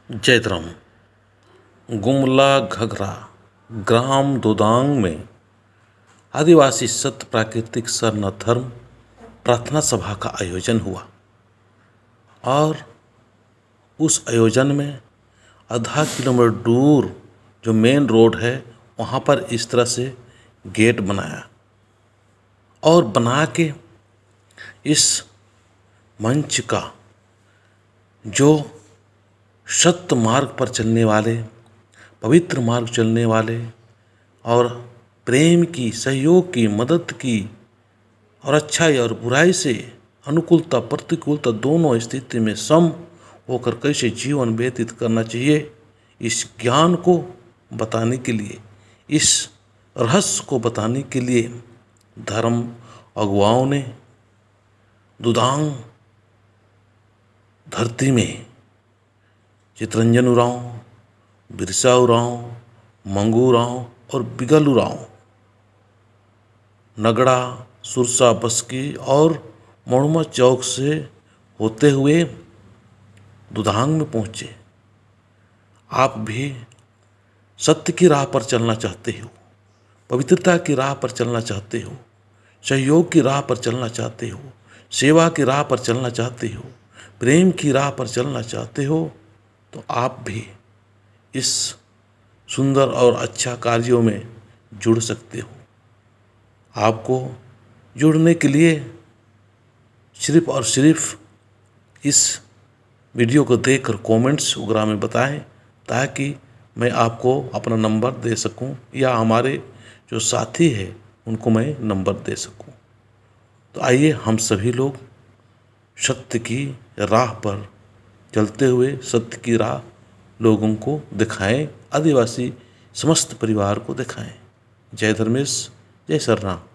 जयद्रम गुमला घघरा ग्राम दोदांग में आदिवासी सत्य प्राकृतिक सरना धर्म प्रार्थना सभा का आयोजन हुआ और उस आयोजन में आधा किलोमीटर दूर जो मेन रोड है वहाँ पर इस तरह से गेट बनाया और बना के इस मंच का जो सत्य मार्ग पर चलने वाले, पवित्र मार्ग चलने वाले और प्रेम की, सहयोग की, मदद की और अच्छाई और बुराई से अनुकूलता प्रतिकूलता दोनों स्थिति में सम होकर कैसे जीवन व्यतीत करना चाहिए, इस ज्ञान को बताने के लिए, इस रहस्य को बताने के लिए धर्म अगुवाओं ने दोदांग धरती में चितरंजन उरांव, बिरसा उरांव, मंगू उरांव और बिगल उरांव, नगड़ा, सुरसा बस्की और मोड़मा चौक से होते हुए दोदांग में पहुँचे। आप भी सत्य की राह पर चलना चाहते हो, पवित्रता की राह पर चलना चाहते हो, सहयोग की राह पर चलना चाहते हो, सेवा की राह पर चलना चाहते हो, प्रेम की राह पर चलना चाहते हो, तो आप भी इस सुंदर और अच्छा कार्यों में जुड़ सकते हो। आपको जुड़ने के लिए सिर्फ और सिर्फ इस वीडियो को देखकर कमेंट्स वगैरह में बताएं ताकि मैं आपको अपना नंबर दे सकूं या हमारे जो साथी हैं उनको मैं नंबर दे सकूं। तो आइए हम सभी लोग सत्य की राह पर चलते हुए सत्य की राह लोगों को दिखाएं, आदिवासी समस्त परिवार को दिखाएं। जय धर्मेश, जय सरना।